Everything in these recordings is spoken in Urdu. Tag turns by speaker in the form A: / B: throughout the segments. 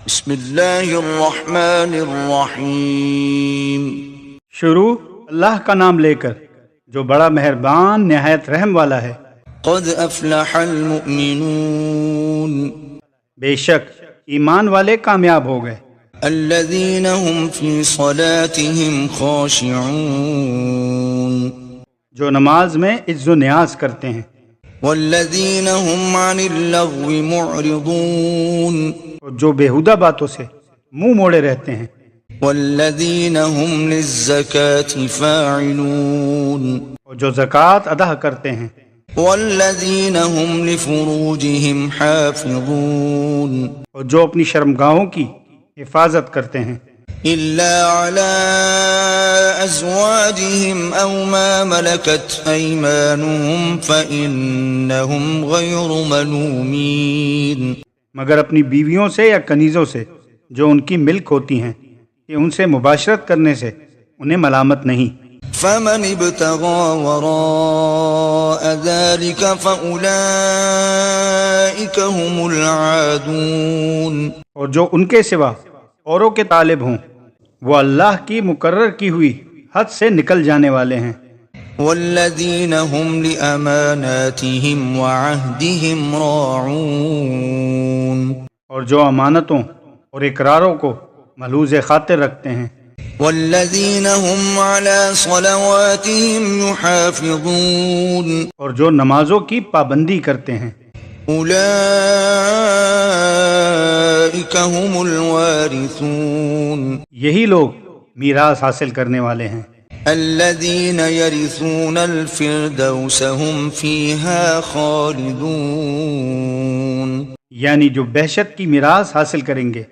A: بسم اللہ الرحمن الرحیم۔
B: شروع اللہ کا نام لے کر جو بڑا مہربان نہایت رحم والا ہے۔
A: قد افلح المؤمنون،
B: بے شک ایمان والے کامیاب ہو گئے۔
A: الذین هم فی صلاتهم خاشعون،
B: جو نماز میں عز و نیاز کرتے ہیں۔
A: والذین هم عن اللغو معرضون،
B: اور جو بیہودہ باتوں سے منہ موڑے رہتے ہیں۔
A: والذین هم للزکاة فاعلون،
B: اور جو زکوٰۃ ادا کرتے ہیں۔
A: والذین هم لفروجهم حافظون،
B: اور جو اپنی شرمگاہوں کی حفاظت کرتے ہیں۔
A: إلا على أزواجهم أو ما ملكت أيمانهم فإنهم غير ملومين،
B: مگر اپنی بیویوں سے یا کنیزوں سے جو ان کی ملک ہوتی ہیں کہ ان سے مباشرت کرنے سے انہیں ملامت نہیں۔
A: فمن ابتغى وراء ذلك فأولئك هم العادون،
B: اور جو ان کے سوا اوروں کے طالب ہوں وہ اللہ کی مقرر کی ہوئی حد سے نکل جانے والے ہیں۔
A: والذین هم لأماناتهم وعهدهم راعون،
B: اور جو امانتوں اور اقراروں کو ملحوظ خاطر رکھتے ہیں۔
A: والذین هم على صلواتهم يحافظون،
B: اور جو نمازوں کی پابندی کرتے ہیں۔
A: اولئک هم الوارثون،
B: یہی لوگ میراث حاصل کرنے والے ہیں۔
A: الذین یرثون الفردوس هم فیہا خالدون،
B: یعنی جو بہشت کی میراث حاصل کریں گے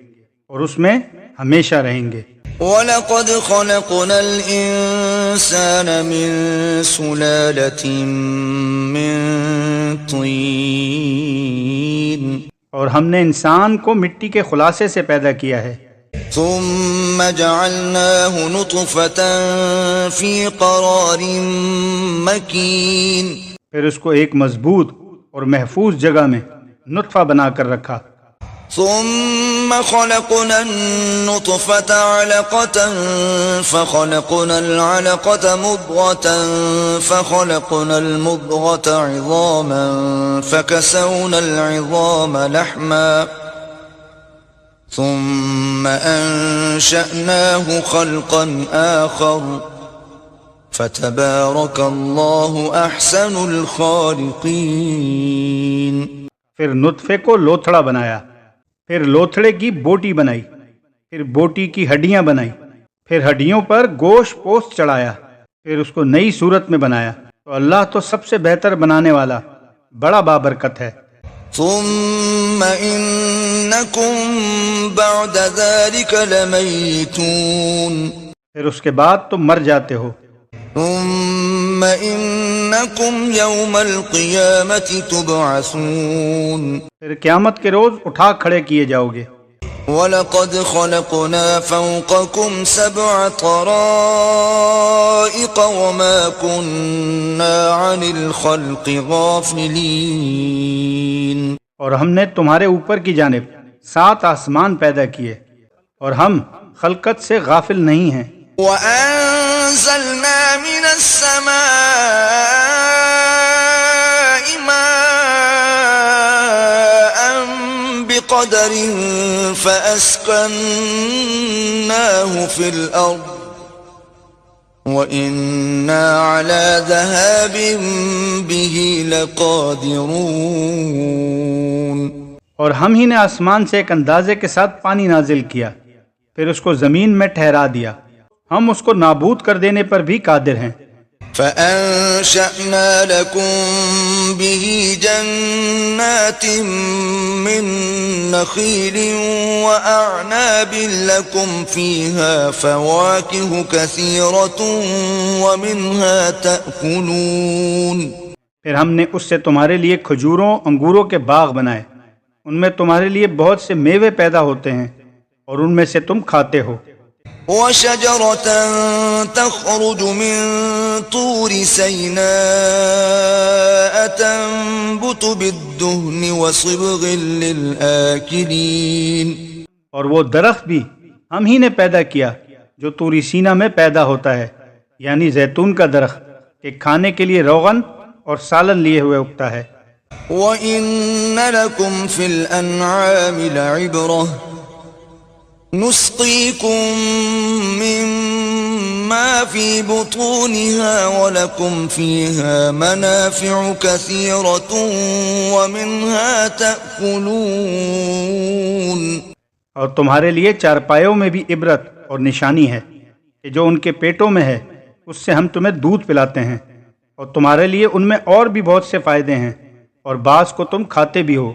B: اور اس میں ہمیشہ رہیں گے۔
A: وَلَقَدْ خَلَقْنَا الْإِنسَانَ مِنْ سُلَالَةٍ مِّن طِينٍ،
B: اور ہم نے انسان کو مٹی کے خلاصے سے پیدا کیا ہے۔
A: ثُمَّ جَعَلْنَاهُ نُطْفَةً فِي قَرَارٍ مَّكِينٍ،
B: پھر اس کو ایک مضبوط اور محفوظ جگہ میں نطفہ بنا کر رکھا۔
A: ثم خلقنا النطفة علقة فخلقنا العلقة مضغة فخلقنا المضغة عظاما فكسونا العظام لحما ثم أنشأناه خلقا آخر فتبارك الله أحسن الخالقين۔
B: پھر نطفے کو لوتھڑا بنایا، پھر لوتھڑے کی بوٹی بنائی، پھر بوٹی کی ہڈیاں بنائی، پھر ہڈیوں پر گوشت پوست چڑھایا، پھر اس کو نئی صورت میں بنایا۔ تو اللہ تو سب سے بہتر بنانے والا بڑا بابرکت ہے۔
A: ثم انکم بعد ذلك لمیتون،
B: پھر اس کے بعد تم مر جاتے ہو۔
A: ثم انکم یوم القیامة تبعثون،
B: پھر قیامت کے روز اٹھا کھڑے کیے جاؤ گے۔
A: وَلَقَدْ خَلَقْنَا فَوْقَكُمْ سَبْعَ طَرَائِقَ وَمَا كُنَّا عَنِ الْخَلْقِ غَافِلِينَ،
B: اور ہم نے تمہارے اوپر کی جانب 7 آسمان پیدا کیے اور ہم خلقت سے غافل نہیں ہیں۔
A: وَأَنزَلْنَا مِنَ السَّمَاءِ مَاءً بِقَدَرٍ فَأَسْكَنَّاهُ فِي الْأَرْضِ وَإِنَّا عَلَى ذَهَابٍ بِهِ لَقَادِرُونَ، اور
B: ہم ہی نے آسمان سے ایک اندازے کے ساتھ پانی نازل کیا، پھر اس کو زمین میں ٹھہرا دیا، ہم اس کو نابود کر دینے پر بھی قادر ہیں۔
A: فَأَنشَأْنَا لَكُم بِهِ جَنَّاتٍ مِّن نَّخِيلٍ وَأَعْنَابٍ لَّكُمْ فِيهَا فَوَاكِهُ كَثِيرَةٌ وَمِنْهَا تَأْكُلُونَ،
B: پھر ہم نے اس سے تمہارے لیے کھجوروں انگوروں کے باغ بنائے، ان میں تمہارے لیے بہت سے میوے پیدا ہوتے ہیں اور ان میں سے تم کھاتے ہو۔
A: وَشَجَرَةً تَخْرُجُ مِن طُورِ سَيْنَاءَ تَنبُتُ بِالدُّهْنِ وَصِبْغٍ لِّلْآكِلِينَ،
B: اور وہ درخت بھی ہم ہی نے پیدا کیا جو طور سینا میں پیدا ہوتا ہے، یعنی زیتون کا درخت کہ کھانے کے لیے روغن اور سالن لیے ہوئے اگتا ہے۔
A: وَإِنَّ لَكُمْ فِي الْأَنْعَامِ لَعِبْرَةً نُسْقِيكُم مِّمَّا فِي بُطُونِهَا وَلَكُمْ فِيهَا مَنَافِعُ كَثِيرَةٌ وَمِنْهَا تَأْكُلُونَ۔
B: اور تمہارے لیے چارپایوں میں بھی عبرت اور نشانی ہے کہ جو ان کے پیٹوں میں ہے اس سے ہم تمہیں دودھ پلاتے ہیں، اور تمہارے لیے ان میں اور بھی بہت سے فائدے ہیں، اور بعض کو تم کھاتے بھی ہو۔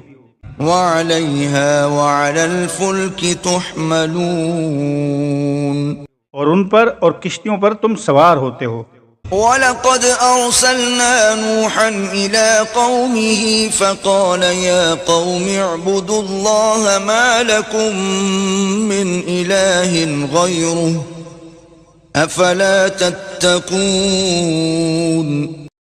A: وَعَلَيْهَا وَعَلَى الْفُلْكِ تُحْمَلُونَ،
B: اور ان پر اور کشتیوں پر تم سوار ہوتے ہو۔
A: وَلَقَدْ أَرْسَلْنَا نُوحًا إِلَىٰ قَوْمِهِ فَقَالَ يَا قَوْمِ اعْبُدُوا اللَّهَ مَا لَكُم مِّنْ إِلَٰهٍ غَيْرُهُ أَفَلَا تَتَّقُونَ۔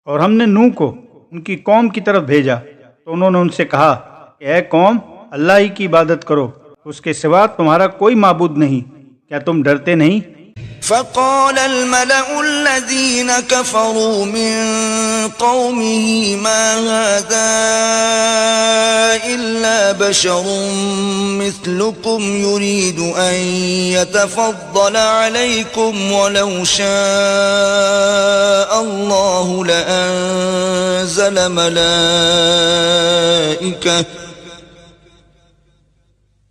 B: اور ہم نے نوح کو ان کی قوم کی طرف بھیجا تو انہوں نے ان سے کہا کہ اے قوم، اللہ ہی کی عبادت کرو، اس کے سوا تمہارا کوئی معبود نہیں، کیا تم ڈرتے نہیں؟
A: فقال الملأ الذين كفروا من قومه ما هذا إلا بشر مثلكم يريد أن يتفضل عليكم ولو شاء الله لأنزل ملائكة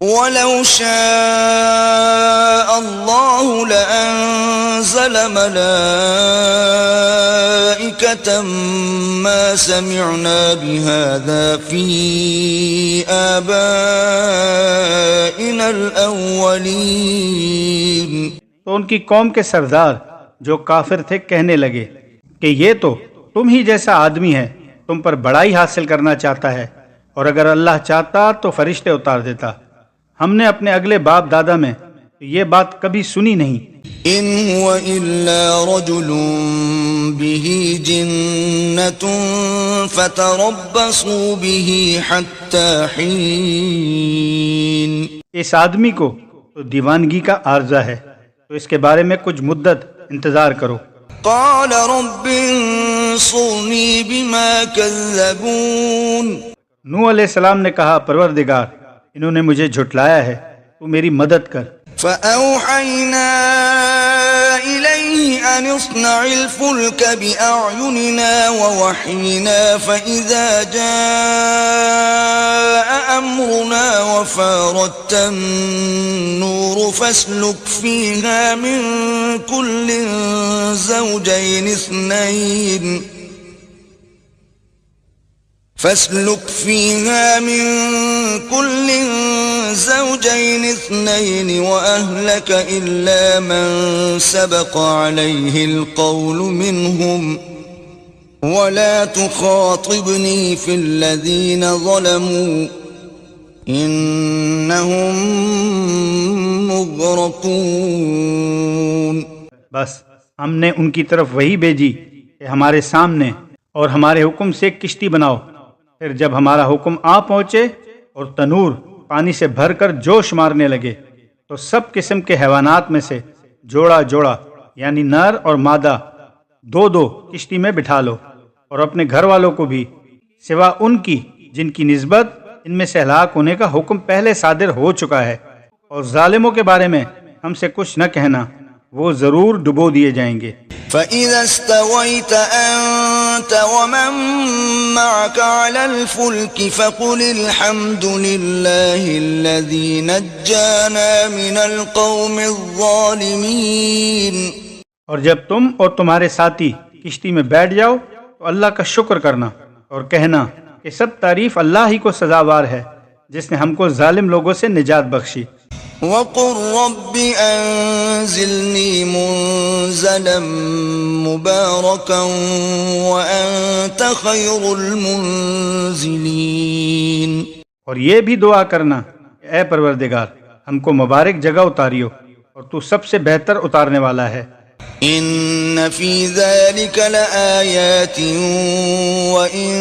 A: وَلَوْ شَاءَ اللَّهُ لَأَنزَلَ مَلَائِكَةً مَا سَمِعْنَا بِهَذَا فِي آبَائِنَا الْأَوَّلِينَ۔
B: تو ان کی قوم کے سردار جو کافر تھے کہنے لگے کہ یہ تو تم ہی جیسا آدمی ہے، تم پر بڑائی حاصل کرنا چاہتا ہے، اور اگر اللہ چاہتا تو فرشتے اتار دیتا۔ ہم نے اپنے اگلے باپ دادا میں یہ بات کبھی سنی نہیں۔
A: ان هو الا رجل به جنة فتربصوا به حتى حين۔
B: اس آدمی کو تو دیوانگی کا عارضہ ہے، تو اس کے بارے میں کچھ مدت انتظار کرو۔
A: قال رب انصرني بما كذبون۔
B: نوح علیہ السلام نے کہا پروردگار، انہوں نے مجھے جھٹلایا ہے، تو میری مدد کر۔
A: فَأَوْحَيْنَا إِلَيْهِ أَنِ اصْنَعِ الْفُلْكَ بِأَعْيُنِنَا وَوَحْيِنَا فَإِذَا جَاءَ أَمْرُنَا وَفَارَتِ النُّورُ فَاسْلُكْ فِيهَا مِن كُلٍّ زَوْجَيْنِ اثْنَيْنِ وَأَهْلَكَ إِلَّا مَن سَبَقَ عَلَيْهِ الْقَوْلُ مِنْهُمْ وَلَا تُخَاطِبْنِي فِي الَّذِينَ ظَلَمُوا إِنَّهُمْ مُغْرَقُونَ۔
B: بس ہم نے ان کی طرف وہی بھیجی کہ ہمارے سامنے اور ہمارے حکم سے ایک کشتی بناؤ، پھر جب ہمارا حکم آ پہنچے اور تنور پانی سے بھر کر جوش مارنے لگے تو سب قسم کے حیوانات میں سے جوڑا جوڑا یعنی نر اور مادہ دو دو کشتی میں بٹھا لو، اور اپنے گھر والوں کو بھی سوا ان کی جن کی نسبت ان میں سے ہلاک ہونے کا حکم پہلے صادر ہو چکا ہے، اور ظالموں کے بارے میں ہم سے کچھ نہ کہنا، وہ ضرور ڈبو دیے جائیں گے۔
A: فَإِذَا اسْتَوَيْتَ أَنْتَ وَمَن مَّعَكَ عَلَى الْفُلْكِ فَقُلِ الْحَمْدُ لِلَّهِ الَّذِي نَجَّانَا مِنَ الْقَوْمِ الظَّالِمِينَ۔
B: اور جب تم اور تمہارے ساتھی کشتی میں بیٹھ جاؤ تو اللہ کا شکر کرنا اور کہنا کہ سب تعریف اللہ ہی کو سزاوار ہے جس نے ہم کو ظالم لوگوں سے نجات بخشی۔
A: وَقُلْ رَبِّ أَنزِلْنِي مُنزَلًا مُبَارَكًا وَأَنْتَ خَيْرُ الْمُنزِلِينَ۔ اور
B: یہ بھی دعا کرنا کہ اے پروردگار ہم کو مبارک جگہ اتاریو اور تو سب سے بہتر اتارنے والا ہے۔
A: إِنَّ فِي ذَلِكَ لَآيَاتٍ وَإِن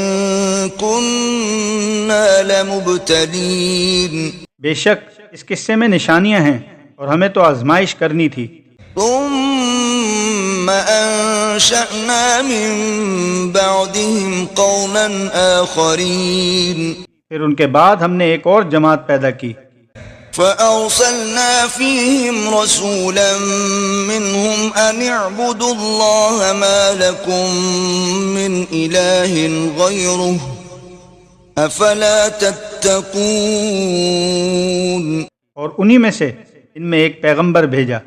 A: كُنَّا لَمُبْتَلِينَ۔
B: بے شک اس قصے میں نشانیاں ہیں اور ہمیں تو آزمائش کرنی تھی۔
A: ثم انشأنا من بعدهم قوما آخرين
B: پھر ان کے بعد ہم نے ایک اور جماعت پیدا کی،
A: فأرسلنا فيهم رسولا منهم أن اعبدوا الله ما لكم من إله غيره أفلا تتقون۔
B: اور انہی میں سے ان میں ایک پیغمبر بھیجا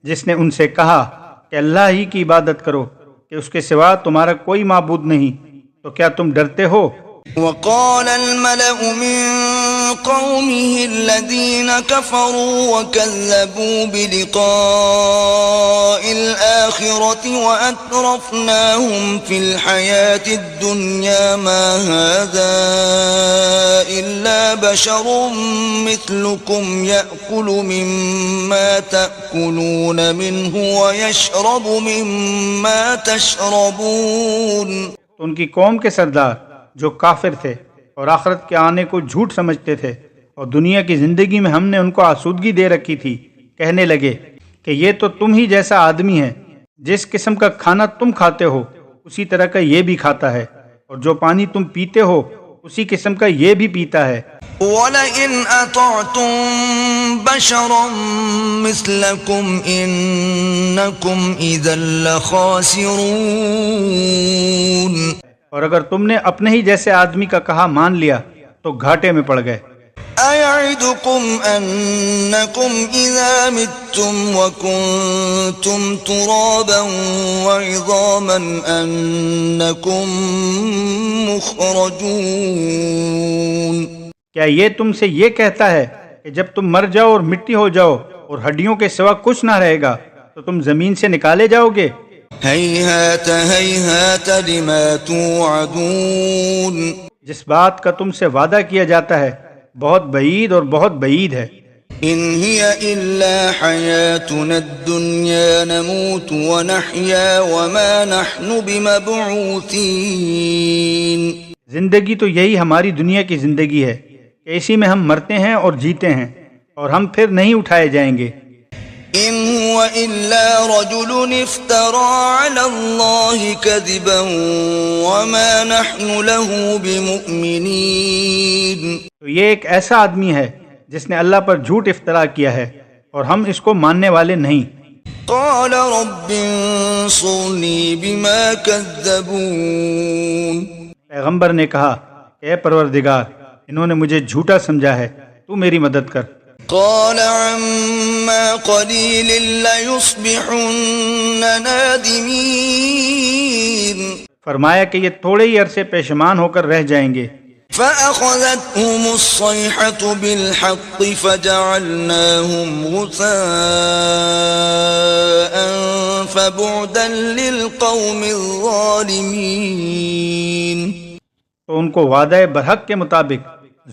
B: جس نے ان سے کہا کہ اللہ ہی کی عبادت کرو کہ اس کے سوا تمہارا کوئی معبود نہیں، تو کیا تم ڈرتے ہو؟
A: وقال الملأ من قومه الذين كفروا وكذبوا بلقاء الآخرة وأترفناهم في الحياة الدنيا ما هذا إلا بشر مثلكم يأكل مما تأكلون منه ويشرب مما تشربون۔
B: تو ان کی قوم کے سردار جو کافر تھے اور آخرت کے آنے کو جھوٹ سمجھتے تھے اور دنیا کی زندگی میں ہم نے ان کو آسودگی دے رکھی تھی، کہنے لگے کہ یہ تو تم ہی جیسا آدمی ہے، جس قسم کا کھانا تم کھاتے ہو اسی طرح کا یہ بھی کھاتا ہے، اور جو پانی تم پیتے ہو اسی قسم کا یہ بھی پیتا ہے۔
A: وَلَئِنْ أَطَعْتُمْ بَشَرًا مِثْلَكُمْ إِنَّكُمْ إِذًا لَخَاسِرُونَ۔
B: اور اگر تم نے اپنے ہی جیسے آدمی کا کہا مان لیا تو گھاٹے میں پڑ گئے۔
A: أَيَعِدُكُمْ أَنَّكُمْ إِذَا مِتُّمْ وَكُنْتُمْ تُرَابًا وَعِظَامًا أَنَّكُمْ مُخْرَجُونَ۔
B: کیا یہ تم سے یہ کہتا ہے کہ جب تم مر جاؤ اور مٹی ہو جاؤ اور ہڈیوں کے سوا کچھ نہ رہے گا تو تم زمین سے نکالے جاؤ گے؟
A: هيهات هيهات لما توعدون۔
B: جس بات کا تم سے وعدہ کیا جاتا ہے بہت بعید اور بہت بعید ہے۔
A: إن هي إلا حياتنا الدنيا نموت ونحيا وما نحن بمبعوثين۔
B: زندگی تو یہی ہماری دنیا کی زندگی ہے کہ اسی میں ہم مرتے ہیں اور جیتے ہیں، اور ہم پھر نہیں اٹھائے جائیں گے۔
A: إن هو إلا رجل افترى على الله كذبا وما نحن له بمؤمنين۔
B: تو یہ ایک ایسا آدمی ہے جس نے اللہ پر جھوٹ افترا کیا ہے اور ہم اس کو ماننے والے نہیں۔
A: قال رب انصرني بما كذبون۔
B: پیغمبر نے کہا کہ اے پروردگار، انہوں نے مجھے جھوٹا سمجھا ہے، تو میری مدد کر۔
A: قال عما قليل ليصبحن نادمين۔
B: فرمایا کہ یہ تھوڑے ہی عرصے پیشمان ہو کر رہ جائیں گے۔
A: فأخذتهم الصيحة بالحق فجعلناهم غثاء فبعدا للقوم الظالمين۔
B: تو ان کو وعدہ برحق کے مطابق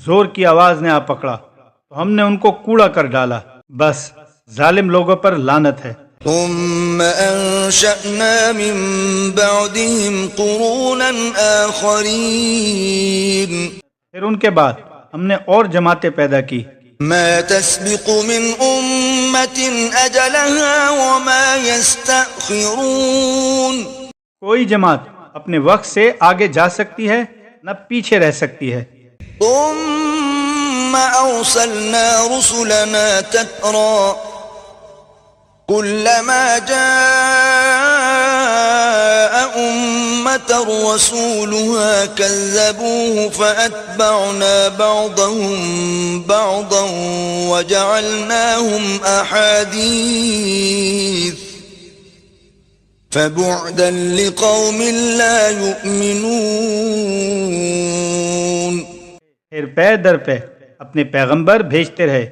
B: زور کی آواز نے آ پکڑا تو ہم نے ان کو کوڑا کر ڈالا، بس ظالم لوگوں پر لعنت ہے۔
A: ثم أنشأنا من بعدهم قرونا آخرين۔
B: پھر ان کے بعد ہم نے اور جماعتیں پیدا کی۔
A: ما تسبق من أمة أجلها وما يستأخرون۔
B: کوئی جماعت اپنے وقت سے آگے جا سکتی ہے نہ پیچھے رہ سکتی ہے۔
A: ثم أرسلنا رسلنا تترى كلما جاء أمة رسولها كذبوه فأتبعنا بعضهم بعضا وجعلناهم أحاديث فبعدا لقوم لا يؤمنون۔
B: پھر پے در پہ اپنے پیغمبر بھیجتے رہے،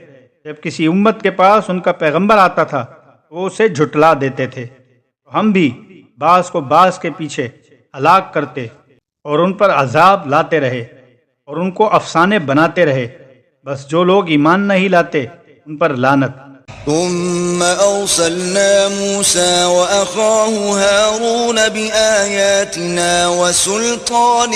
B: جب کسی امت کے پاس ان کا پیغمبر آتا تھا وہ اسے جھٹلا دیتے تھے، تو ہم بھی بعض کو بعض کے پیچھے ہلاک کرتے اور ان پر عذاب لاتے رہے اور ان کو افسانے بناتے رہے، بس جو لوگ ایمان نہیں لاتے ان پر لعنت۔
A: ثم أرسلنا موسى وأخاه هارون بآياتنا وسلطان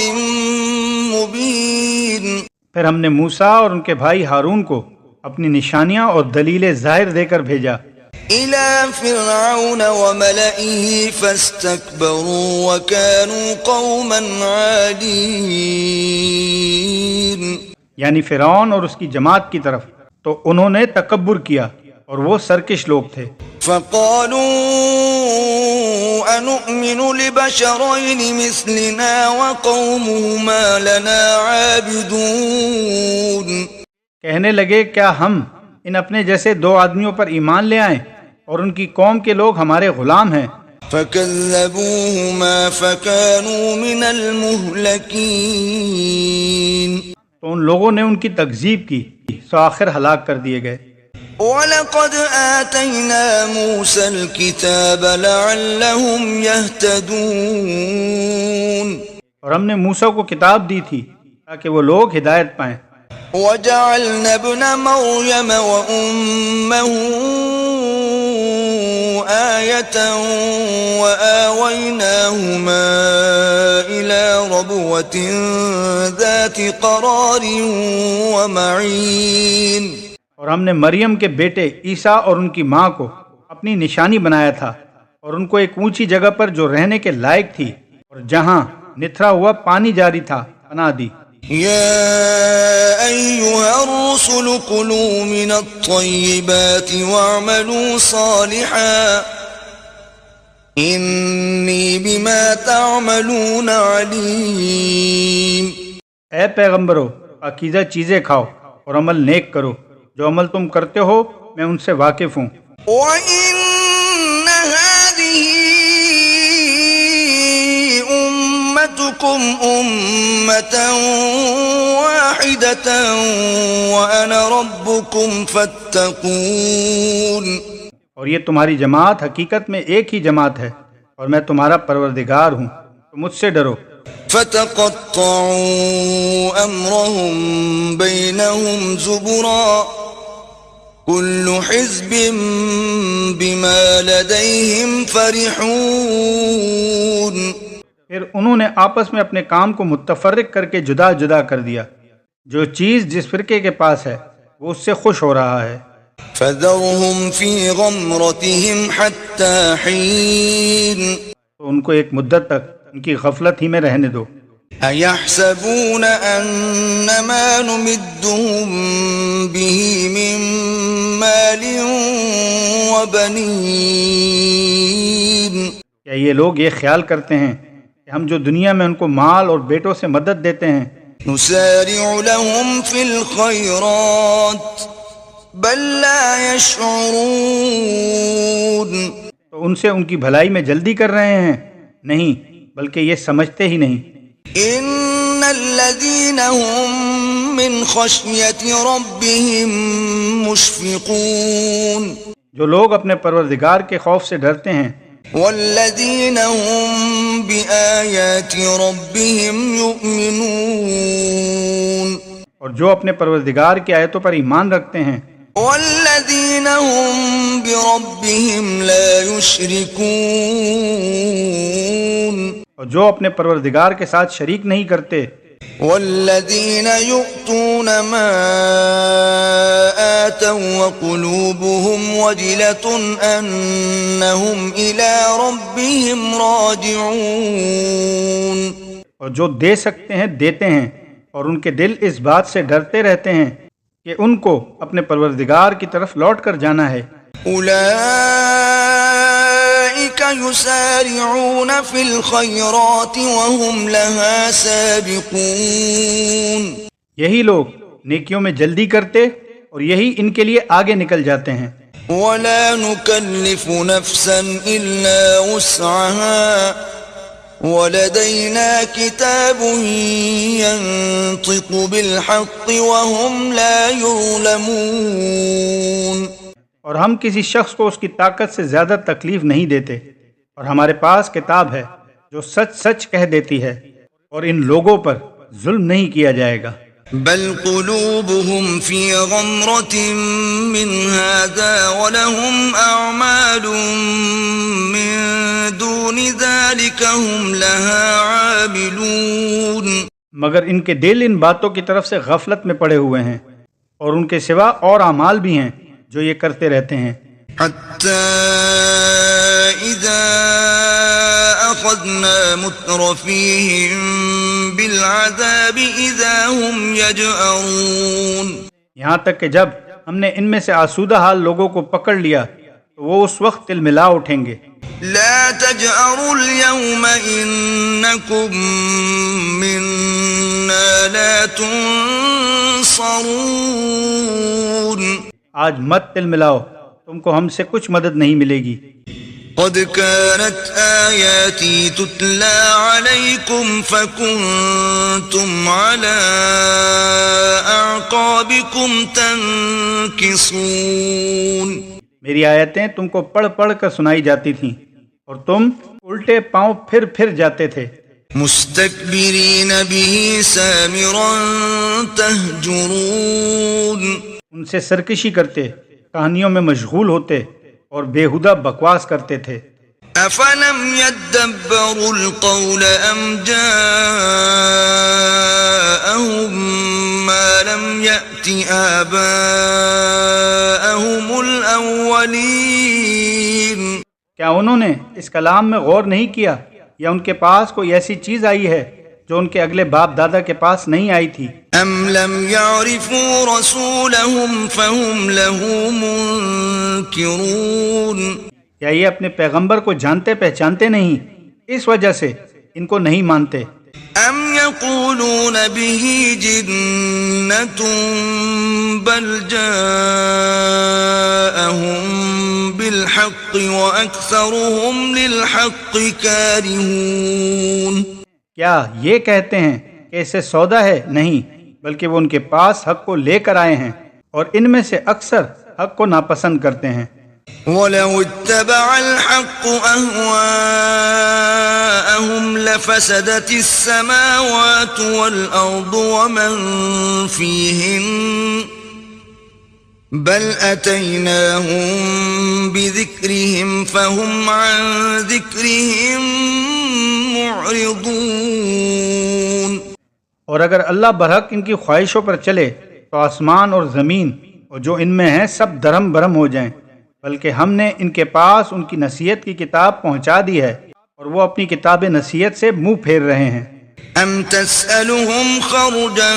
A: مبين۔
B: پھر ہم نے موسیٰ اور ان کے بھائی ہارون کو اپنی نشانیاں اور دلیلیں ظاہر دے کر بھیجا
A: إلى فرعون وملئه فاستكبروا وكانوا قوما عالين،
B: یعنی فرعون اور اس کی جماعت کی طرف، تو انہوں نے تکبر کیا اور وہ سرکش لوگ تھے۔
A: فقالوا أنؤمن لبشرين مثلنا وقومهما لنا عابدون،
B: کہنے لگے کیا ہم ان اپنے جیسے دو آدمیوں پر ایمان لے آئیں اور ان کی قوم کے لوگ ہمارے غلام ہیں؟
A: فكذبوهما فكانوا من المهلكين،
B: تو ان لوگوں نے ان کی تکذیب کی تو آخر ہلاک کر دیے گئے۔
A: وَلَقَدْ آتَيْنَا مُوسَى الْكِتَابَ لَعَلَّهُمْ يَهْتَدُونَ،
B: اور ہم نے موسیٰ کو کتاب دی تھی تاکہ وہ لوگ ہدایت پائیں۔
A: وَجَعَلْنَا ابْنَ مَرْيَمَ وَأُمَّهُ آيَةً وَآوَيْنَاهُمَا إِلَى رَبْوَةٍ ذَاتِ قَرَارٍ وَمَعِينٍ،
B: اور ہم نے مریم کے بیٹے عیسیٰ اور ان کی ماں کو اپنی نشانی بنایا تھا اور ان کو ایک اونچی جگہ پر جو رہنے کے لائق تھی اور جہاں نتھرا ہوا پانی جاری تھا پناہ دی۔
A: يا أيها الرسل كلوا من الطيبات واعملوا صالحا إني بما تعملون عليم،
B: اے پیغمبرو پاکیزہ چیزیں کھاؤ اور عمل نیک کرو، جو عمل تم کرتے ہو میں ان سے واقف ہوں۔
A: وَإِنَّ هَذِهِ أُمَّتُكُمْ أُمَّةً وَاحِدَةً وَأَنَا رَبُّكُمْ فَاتَّقُونِ،
B: اور یہ تمہاری جماعت حقیقت میں ایک ہی جماعت ہے اور میں تمہارا پروردگار ہوں، تو مجھ سے ڈرو۔
A: فَتَقَطَّعُوا أَمْرَهُمْ بَيْنَهُمْ زُبُرًا كُلُّ حِزْبٍ بِمَا لَدَيْهِمْ فَرِحُونَ،
B: پھر انہوں نے آپس میں اپنے کام کو متفرق کر کے جدا جدا کر دیا، جو چیز جس فرقے کے پاس ہے وہ اس سے خوش ہو رہا ہے۔
A: فَذَرْهُمْ فِي غَمْرَتِهِمْ حَتَّى حِينٍ،
B: تو ان کو ایک مدت تک ان کی غفلت ہی میں رہنے دو۔
A: أَيَحْسَبُونَ أَنَّ مَا نُمِدُّهُم بِهِ مِن مَّالٍ وَبَنِينَ،
B: کیا یہ لوگ یہ خیال کرتے ہیں کہ ہم جو دنیا میں ان کو مال اور بیٹوں سے مدد دیتے ہیں
A: نُسَارِعُ لَهُمْ فِي الْخَيْرَاتِ بَل لَّا يَشْعُرُونَ،
B: تو ان سے ان کی بھلائی میں جلدی کر رہے ہیں؟ نہیں، بلکہ یہ سمجھتے ہی نہیں۔
A: إِنَّ الَّذِينَ هُم مِّنْ خَشْيَةِ رَبِّهِم مُّشْفِقُونَ،
B: جو لوگ اپنے پروردگار کے خوف سے ڈرتے ہیں،
A: وَالَّذِينَ هُم بِآيَاتِ رَبِّهِمْ يُؤْمِنُونَ،
B: اور جو اپنے پروردگار کی آیتوں پر ایمان رکھتے ہیں،
A: وَالَّذِينَ هُم بِرَبِّهِمْ لَا يُشْرِكُونَ،
B: اور جو اپنے پروردگار کے ساتھ شریک نہیں کرتے،
A: وَالَّذِينَ يُؤْتُونَ مَا آتَوا وَقُلُوبُهُمْ وَجِلَةٌ أَنَّهُمْ إِلَى رَبِّهِمْ رَاجِعُونَ،
B: اور جو دے سکتے ہیں دیتے ہیں اور ان کے دل اس بات سے ڈرتے رہتے ہیں کہ ان کو اپنے پروردگار کی طرف لوٹ کر جانا ہے۔
A: أُولَئِكَ يُسَارِعُونَ فِي الْخَيْرَاتِ وَهُمْ لَهَا سَابِقُونَ،
B: یہی لوگ نیکیوں میں جلدی کرتے اور یہی ان کے لیے آگے نکل جاتے ہیں۔
A: وَلَا نُكَلِّفُ نَفْسًا إِلَّا وُسْعَهَا وَلَدَيْنَا كِتَابٌ يَنطِقُ بِالْحَقِّ وَهُمْ لَا يُظْلَمُونَ،
B: اور ہم کسی شخص کو اس کی طاقت سے زیادہ تکلیف نہیں دیتے، اور ہمارے پاس کتاب ہے جو سچ سچ کہہ دیتی ہے، اور ان لوگوں پر ظلم نہیں کیا جائے گا۔
A: بل قلوبهم في غمرة من هذا ولهم أعمال من دون ذلك هم لها عاملون،
B: مگر ان کے دل ان باتوں کی طرف سے غفلت میں پڑے ہوئے ہیں، اور ان کے سوا اور اعمال بھی ہیں جو یہ کرتے رہتے ہیں.
A: حتى إذا أخذنا مترفيهم بالعذاب إذا هم يجأرون.
B: یہاں تک کہ جب ہم نے ان میں سے آسودہ حال لوگوں کو پکڑ لیا تو وہ اس وقت تلملا اٹھیں گے.
A: لا تجأروا اليوم إنكم منا لا تنصرون.
B: آج مت تلملاؤ، تم کو ہم سے کچھ مدد نہیں ملے گی.
A: قد كانت آياتي تتلى عليكم فكنتم على أعقابكم تنكصون.
B: میری آیتیں تم کو پڑھ پڑھ کر سنائی جاتی تھیں اور تم الٹے پاؤں پھر جاتے تھے.
A: مستكبرين به سامرا تهجرون.
B: ان سے سرکشی کرتے، کہانیوں میں مشغول ہوتے اور بےہودہ بکواس کرتے تھے.
A: افلم يدبروا القول ام جاءهم ما لم يأت آباءهم الاولين.
B: کیا انہوں نے اس کلام میں غور نہیں کیا یا ان کے پاس کوئی ایسی چیز آئی ہے جو ان کے اگلے باپ دادا کے پاس نہیں آئی تھی؟
A: ام لم يعرفوا رسولهم فهم له منكرون.
B: یا یہ اپنے پیغمبر کو جانتے پہچانتے نہیں، اس وجہ سے ان کو نہیں مانتے.
A: ام يقولون به جنة بل جاءهم بالحق واكثرهم للحق كارهون.
B: کیا یہ کہتے ہیں کہ اسے سودا ہے؟ نہیں، بلکہ وہ ان کے پاس حق کو لے کر آئے ہیں اور ان میں سے اکثر حق کو ناپسند کرتے ہیں.
A: وَلَوِ اتَّبَعَ الْحَقُّ أَهْوَاءَهُمْ لَفَسَدَتِ السَّمَاوَاتُ وَالْأَرْضُ وَمَنْ فِيهِنَّ بَلْ أَتَيْنَاهُمْ بِذِكْرِهِمْ فَهُمْ عَنْ ذِكْرِهِمْ معرضون.
B: اور اگر اللہ برحق ان کی خواہشوں پر چلے تو آسمان اور زمین اور جو ان میں ہیں سب درہم برہم ہو جائیں، بلکہ ہم نے ان کے پاس ان کی نصیحت کی کتاب پہنچا دی ہے اور وہ اپنی کتاب نصیحت سے منہ پھیر رہے ہیں.
A: ام تسألهم خرجا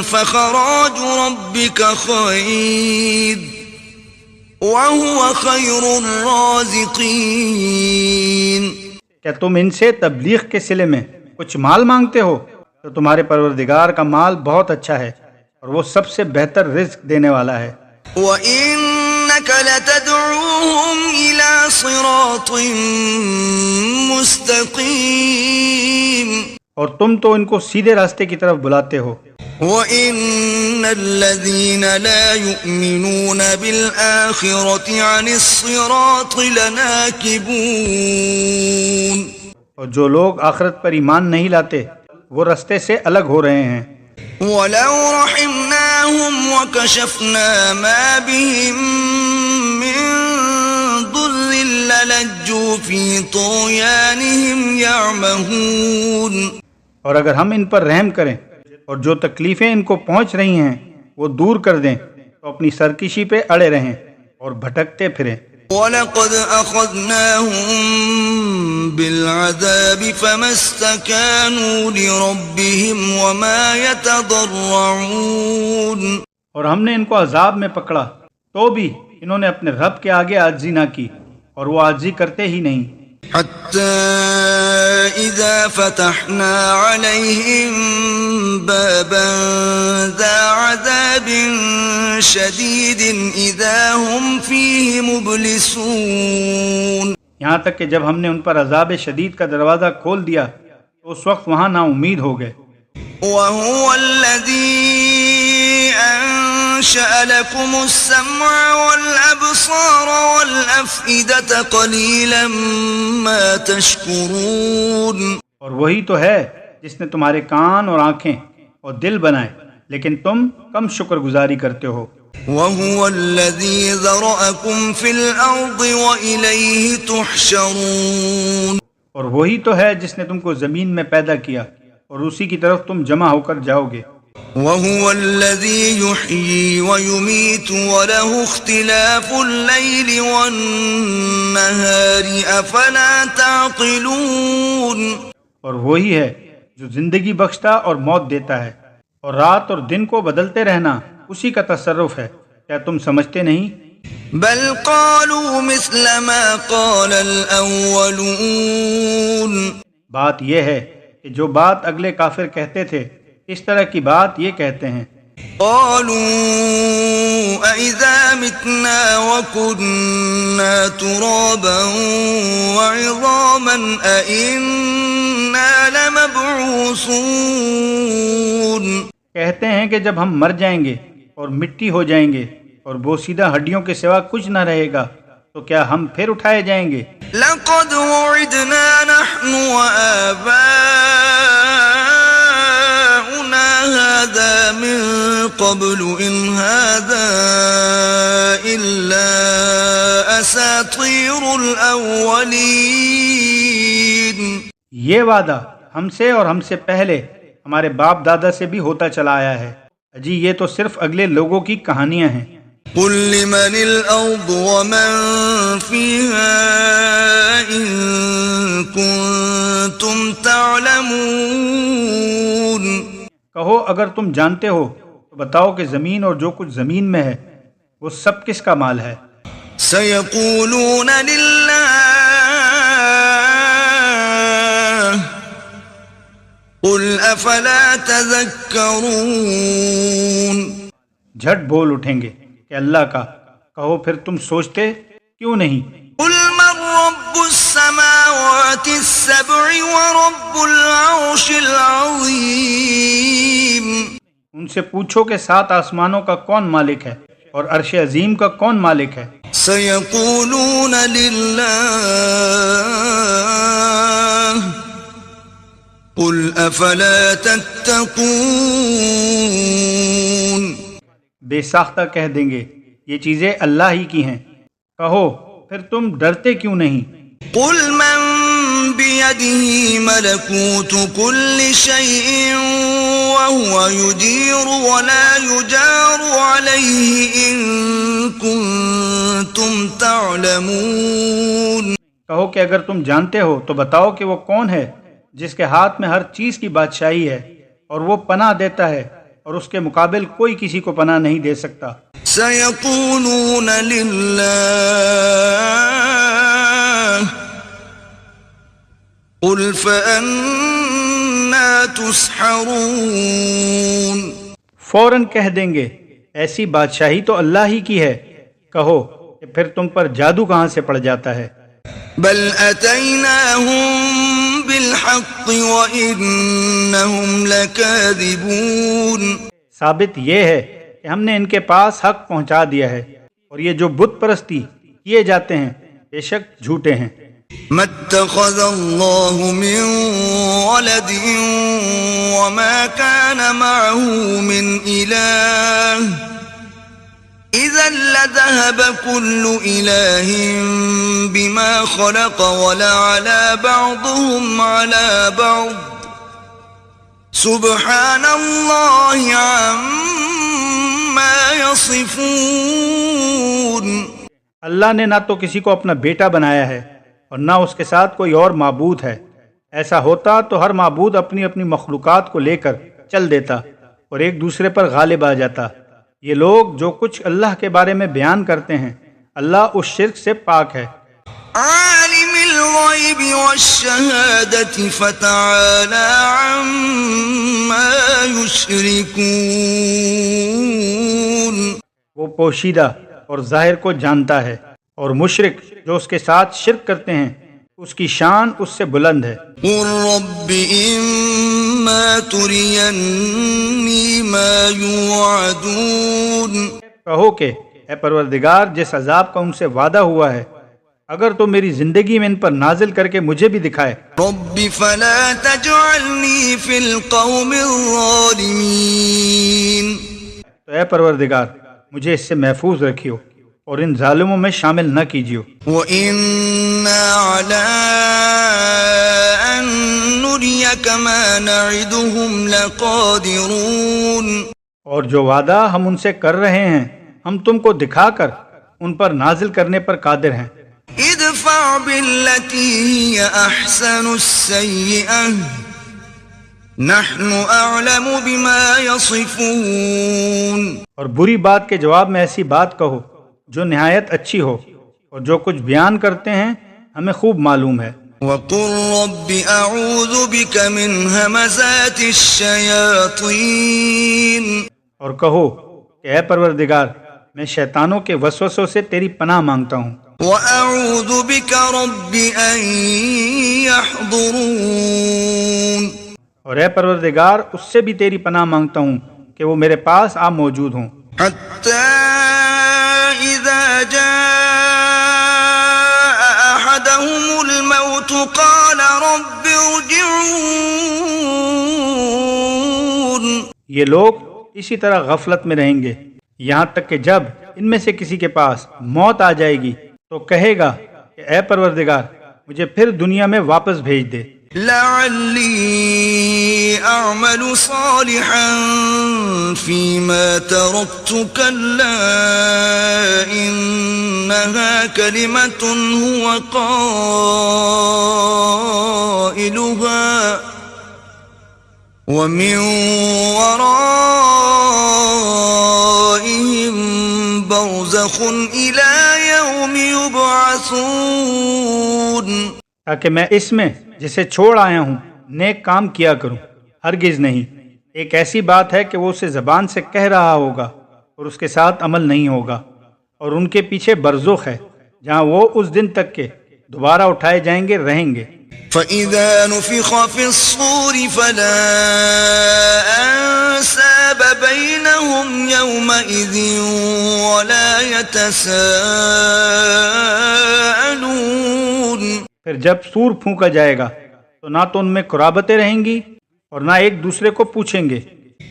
A: فخراج ربك خير وهو خير الرازقين.
B: کیا تم ان سے تبلیغ کے صلے میں کچھ مال مانگتے ہو؟ تو تمہارے پروردگار کا مال بہت اچھا ہے اور وہ سب سے بہتر رزق دینے والا ہے.
A: وَإِنَّكَ لَتَدْعُوهُمْ إِلَى صِرَاطٍ مُسْتَقِيمٍ.
B: اور تم تو ان کو سیدھے راستے کی طرف بلاتے ہو.
A: وَإِنَّ الَّذِينَ لَا يُؤْمِنُونَ بِالْآخِرَةِ عَنِ الصِّرَاطِ لَنَاكِبُونَ.
B: اور جو لوگ آخرت پر ایمان نہیں لاتے وہ رستے سے الگ ہو رہے ہیں.
A: وَلَوْ رَحِمْنَاهُمْ وَكَشَفْنَا مَا بِهِمْ مِنْ ضُرٍّ لَلَجُّوا فِي طُغْيَانِهِمْ يَعْمَهُونَ.
B: اور اگر ہم ان پر رحم کریں اور جو تکلیفیں ان کو پہنچ رہی ہیں وہ دور کر دیں تو اپنی سرکشی پہ اڑے رہیں اور بھٹکتے پھریں.
A: وَلَقَدْ أَخَذْنَاهُمْ بِالْعَذَابِ فَمَا اسْتَكَانُوا لِرَبِّهِمْ وَمَا يَتَضَرَّعُونَ.
B: اور ہم نے ان کو عذاب میں پکڑا تو بھی انہوں نے اپنے رب کے آگے عاجزی نہ کی اور وہ عاجزی کرتے ہی نہیں.
A: حتى إذا فتحنا عليهم بابا ذا عذاب شديد إذا هم فيه مبلسون.
B: یہاں تک کہ جب ہم نے ان پر عذاب شدید کا دروازہ کھول دیا تو اس وقت وہاں نا امید ہو گئے.
A: وهو الذي أنشأ لكم السمع والأبصار والأفئدة قليلا ما تشكرون.
B: اور وہی تو ہے جس نے تمہارے کان اور آنکھیں اور دل بنائے لیکن تم کم شکر گزاری کرتے ہو.
A: وهو الذي ذرأكم في الأرض وإليه تحشرون.
B: اور وہی تو ہے جس نے تم کو زمین میں پیدا کیا اور اسی کی طرف تم جمع ہو کر جاؤ گے.
A: وهو الذي يحيي ويميت وله اختلاف الليل والنهار افلا تعقلون،
B: اور وہی ہے جو زندگی بخشتا اور موت دیتا ہے، اور رات اور دن کو بدلتے رہنا اسی کا تصرف ہے، کیا تم سمجھتے نہیں؟
A: بل قالوا مثل ما قال الاولون،
B: بات یہ ہے کہ جو بات اگلے کافر کہتے تھے اس طرح کی بات یہ کہتے ہیں۔
A: قالوا أَإِذَا مِتْنَا وَكُنَّا تُرَابًا وَعِظَامًا أَإِنَّا لَمَبْعُوثُونَ،
B: کہتے ہیں کہ جب ہم مر جائیں گے اور مٹی ہو جائیں گے اور بوسیدہ ہڈیوں کے سوا کچھ نہ رہے گا تو کیا ہم پھر اٹھائے جائیں گے؟
A: لَقَدْ وُعِدْنَا نَحْنُ وَآبَاؤُنَا هَذَا مِن قَبْلُ إِنْ هَذَا إِلَّا أَسَاطِيرُ الْأَوَّلِينَ،
B: یہ وعدہ ہم سے اور ہم سے پہلے ہمارے باپ دادا سے بھی ہوتا چلا آیا ہے، اجی یہ تو صرف اگلے لوگوں کی کہانیاں ہیں۔
A: قُل لِّمَنِ الْأَرْضُ وَمَن فِيهَا إِن كُنتُمْ تَعْلَمُونَ،
B: کہو اگر تم جانتے ہو تو بتاؤ کہ زمین اور جو کچھ زمین میں ہے وہ سب کس کا مال ہے؟
A: سَيَقُولُونَ لِلَّهِ قُلْ أَفَلَا تَذَكَّرُونَ،
B: جھٹ بول اٹھیں گے کہ اللہ کا، کہو پھر تم سوچتے کیوں نہیں؟
A: قُلْ مَن رَّبُّ السَّمَاوَاتِ السَّبْعِ وَرَبُّ الْعَرْشِ الْعَظِيمِ،
B: ان سے پوچھو کہ 7 آسمانوں کا کون مالک ہے اور عرش عظیم کا کون مالک ہے؟
A: سَيَقُولُونَ لِلَّهِ قُلْ أَفَلَا تَتَّقُونَ،
B: بے ساختہ کہہ دیں گے یہ چیزیں اللہ ہی کی ہیں، کہو پھر تم ڈرتے کیوں نہیں؟
A: قُلْ مَن بِيَدِهِ مَلَكُوتُ كُلِّ شَيْءٍ وَهُوَ يُجِيرُ وَلَا يُجَارُ عَلَيْهِ إِن كُنتُمْ تَعْلَمُونَ،
B: کہو کہ اگر تم جانتے ہو تو بتاؤ کہ وہ کون ہے جس کے ہاتھ میں ہر چیز کی بادشاہی ہے اور وہ پناہ دیتا ہے اور اس کے مقابل کوئی کسی کو پناہ نہیں دے سکتا۔
A: سَيَقُولُونَ لِلَّهِ قُلْ فَأَنَّىٰ تُسْحَرُونَ،
B: فوراً کہہ دیں گے ایسی بادشاہی تو اللہ ہی کی ہے، کہو کہ پھر تم پر جادو کہاں سے پڑ جاتا ہے؟
A: بل أتيناهم بالحق وإنهم لكاذبون،
B: ثابت یہ ہے کہ ہم نے ان کے پاس حق پہنچا دیا ہے اور یہ جو بت پرستی کیے جاتے ہیں بے شک جھوٹے ہیں۔
A: ما اتخذ الله من ولد وما كان معه من إله إذا لذهب كل إله بما خلق ولعلى بعضهم على بعض سبحان الله عما يصفون،
B: اللہ نے نہ تو کسی کو اپنا بیٹا بنایا ہے اور نہ اس کے ساتھ کوئی اور معبود ہے، ایسا ہوتا تو ہر معبود اپنی اپنی مخلوقات کو لے کر چل دیتا اور ایک دوسرے پر غالب آ جاتا۔ یہ لوگ جو کچھ اللہ کے بارے میں بیان کرتے ہیں اللہ اس شرک سے پاک ہے۔
A: عالم الغیب والشہادة فتعالى عما یشرکون،
B: وہ پوشیدہ اور ظاہر کو جانتا ہے اور مشرک جو اس کے ساتھ شرک کرتے ہیں اس کی شان اس سے بلند ہے۔
A: قل رب اما ترینی ما یوعدون،
B: کہو کہ اے پروردگار جس عذاب کا ان سے وعدہ ہوا ہے اگر تو میری زندگی میں ان پر نازل کر کے مجھے بھی دکھائے۔
A: رب فلا تجعلنی فی القوم الظالمین،
B: تو اے پروردگار مجھے اس سے محفوظ رکھیو اور ان ظالموں میں شامل نہ کیجیو۔
A: وَإِنَّا عَلَىٰ أَن نريك ما نعدهم لقادرون.
B: اور جو وعدہ ہم ان سے کر رہے ہیں ہم تم کو دکھا کر ان پر نازل کرنے پر قادر ہیں.
A: ادفع بالتي هي أحسن السيئة نحن أعلم بما يصفون.
B: اور بری بات کے جواب میں ایسی بات کہو جو نہایت اچھی ہو، اور جو کچھ بیان کرتے ہیں ہمیں خوب معلوم ہے.
A: وقل رب أعوذ بك من همزات الشياطين.
B: اور کہو کہ اے پروردگار میں شیطانوں کے وسوسوں سے تیری پناہ مانگتا ہوں.
A: وأعوذ بك رب أن يحضرون.
B: اور اے پروردگار اس سے بھی تیری پناہ مانگتا ہوں کہ وہ میرے پاس آ موجود ہوں.
A: حتى إذا جاء أحدهم الموت قال رب ارجعون.
B: یہ لوگ اسی طرح غفلت میں رہیں گے یہاں تک کہ جب ان میں سے کسی کے پاس موت آ جائے گی تو کہے گا کہ اے پروردگار مجھے پھر دنیا میں واپس بھیج دے.
A: لعلی اعمل صالحا فيما تركت كلا انها كلمة هو قائلها ومن ورائهم برزخ إلى يوم يبعثون.
B: تاکہ میں اس میں جسے چھوڑ آیا ہوں نیک کام کیا کروں. ہرگز نہیں، ایک ایسی بات ہے کہ وہ اسے زبان سے کہہ رہا ہوگا اور اس کے ساتھ عمل نہیں ہوگا، اور ان کے پیچھے برزخ ہے جہاں وہ اس دن تک کے دوبارہ اٹھائے جائیں گے رہیں گے.
A: فَإِذَا نُفِخَ فِي الصُّورِ فَلَا أَنْسَابَ بَيْنَهُمْ يَوْمَئِذٍ وَلَا يَتَسَاءَلُونَ.
B: پھر جب سور پھونکا جائے گا تو نہ تو ان میں قرابتیں رہیں گی اور نہ ایک دوسرے کو پوچھیں گے.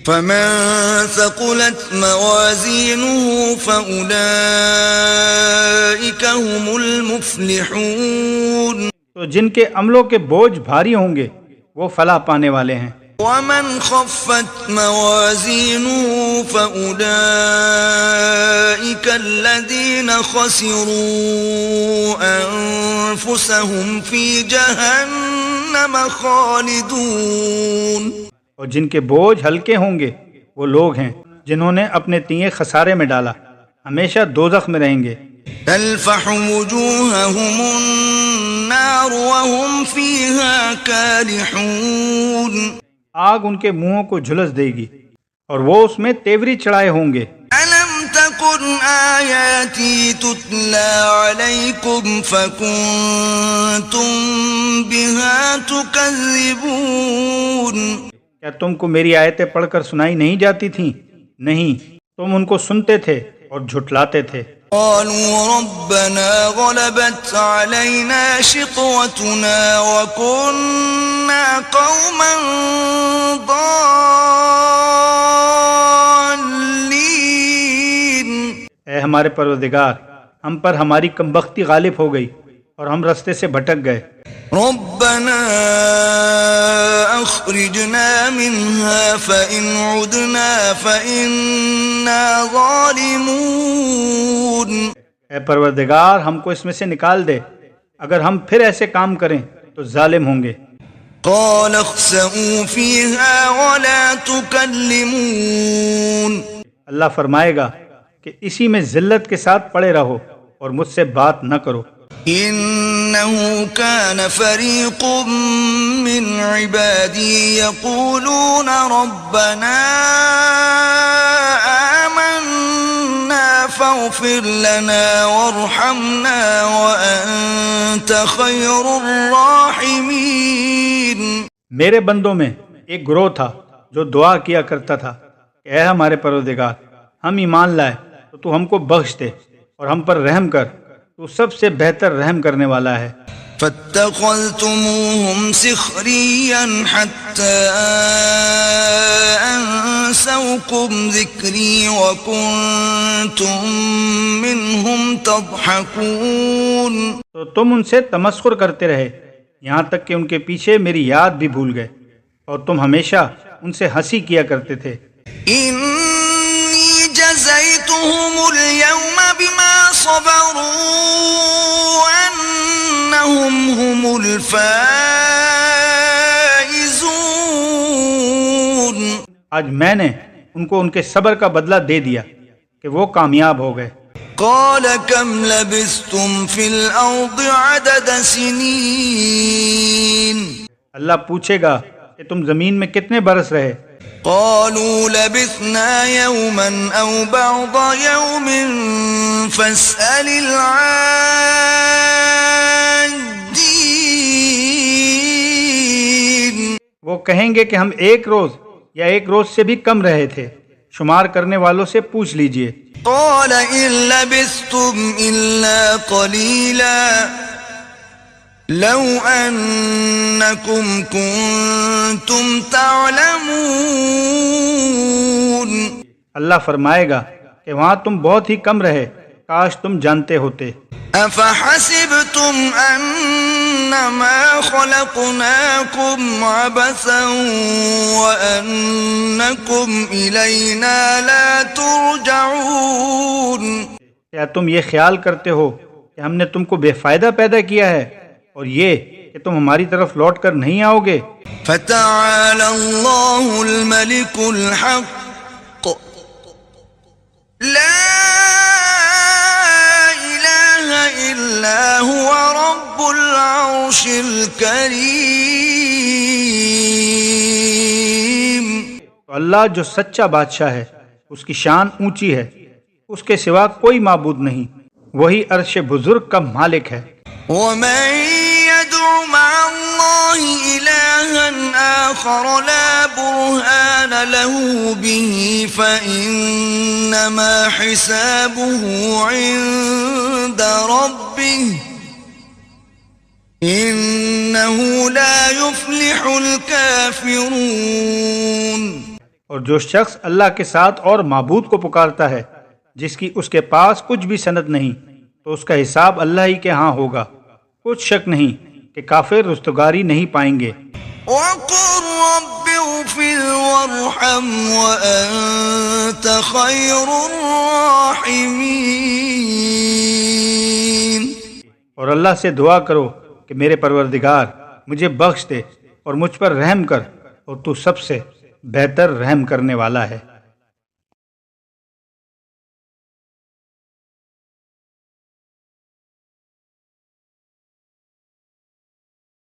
A: فَمَن ثَقُلَتْ مَوَازِينُهُ فَأُولَئِكَ هُمُ الْمُفْلِحُونَ.
B: تو جن کے عملوں کے بوجھ بھاری ہوں گے وہ فلاح پانے والے ہیں.
A: وَمَنْ خَفَّتْ مَوَازِينُهُ فَأُولَئِكَ الَّذِينَ خَسِرُوا أَنفُسَهُمْ فِي جَهَنَّمَ خَالِدُونَ.
B: اور جن کے بوجھ ہلکے ہوں گے وہ لوگ ہیں جنہوں نے اپنے تیے خسارے میں ڈالا، ہمیشہ دوزخ میں رہیں گے.
A: تلفح وجوههم النار وهم فيها كالحون.
B: آگ ان کے منہوں کو جھلس دے گی اور وہ اس میں تیوری چڑھائے ہوں گے.
A: ألم تكن آياتي تتلى عليكم فكنتم بها تكذبون.
B: کیا تم کو میری آیتیں پڑھ کر سنائی نہیں جاتی تھیں؟ نہیں، تم ان کو سنتے تھے اور جھٹلاتے تھے.
A: قالوا ربنا غلبت علينا شقوتنا وكنا قوما ضالين.
B: اے ہمارے پروردگار ہم پر ہماری کمبختی غالب ہو گئی اور ہم رستے سے بھٹک گئے.
A: ربنا اخرجنا منها فإن عدنا فإنا ظالمون.
B: اے پروردگار ہم کو اس میں سے نکال دے، اگر ہم پھر ایسے کام کریں تو ظالم ہوں گے.
A: قال اخسئوا فيها ولا تكلمون.
B: اللہ فرمائے گا کہ اسی میں ذلت کے ساتھ پڑے رہو اور مجھ سے بات نہ کرو.
A: إنه كان فريق من عبادي يقولون ربنا آمنا فاغفر لنا وارحمنا وأنت خير الراحمين.
B: میرے بندوں میں ایک گروہ تھا جو دعا کیا کرتا تھا کہ اے ہمارے پروردگار ہم ایمان لائے تو تو ہم کو بخش دے اور ہم پر رحم کر، تو سب سے بہتر رحم کرنے والا ہے.
A: فاتخذتموهم سخريا حتى أنسوكم ذكري وكنتم منهم تضحكون.
B: تو تم ان سے تمسخر کرتے رہے یہاں تک کہ ان کے پیچھے میری یاد بھی بھول گئے اور تم ہمیشہ ان سے ہنسی کیا کرتے تھے۔
A: إني جزيتهم اليوم بما صبروا أنهم هم الفائزون۔
B: آج میں نے ان کو ان کے صبر کا بدلہ دے دیا کہ وہ کامیاب ہو گئے۔
A: قال كم لبثتم في الأرض عدد سنين؟
B: اللہ پوچھے گا کہ تم زمین میں کتنے برس رہے؟
A: قالوا لبثنا يوما أو بعض يوم فاسأل العادين۔
B: وہ کہیں گے کہ ہم ایک روز یا ایک روز سے بھی کم رہے تھے، شمار کرنے والوں سے پوچھ لیجئے۔
A: قال إن لبثتم إلا قليلا لو أنكم كنتم تعلمون۔
B: اللہ فرمائے گا کہ وہاں تم بہت ہی کم رہے، کاش تم جانتے ہوتے۔
A: أفحسبتم أنما خلقناكم عبثا وأنكم إلينا لا ترجعون۔
B: کیا تم یہ خیال کرتے ہو کہ ہم نے تم کو بے فائدہ پیدا کیا ہے اور یہ کہ تم ہماری طرف لوٹ کر نہیں آؤ گے؟
A: فتعالى الله الملك الحق لا إلا هو رب العرش الكريم۔
B: تو اللہ جو سچا بادشاہ ہے، اس کی شان اونچی ہے، اس کے سوا کوئی معبود نہیں، وہی عرش بزرگ کا مالک ہے۔
A: ومن يدع مع الله إلها آخر لا برهان له به فإنما حسابه عند ربه إنه لا يفلح الكافرون۔
B: اور جو شخص اللہ کے ساتھ اور معبود کو پکارتا ہے جس کی اس کے پاس کچھ بھی سند نہیں، تو اس کا حساب اللہ ہی کے ہاں ہوگا، کچھ شک نہیں کہ کافر رستگاری نہیں پائیں گے۔
A: وَقُلْ رَبِّ اغْفِرْ وَارْحَمْ وَأَنْتَ خَيْرُ الرَّاحِمِينَ۔
B: اور اللہ سے دعا کرو کہ میرے پروردگار مجھے بخش دے اور مجھ پر رحم کر، اور تو سب سے بہتر رحم کرنے والا ہے۔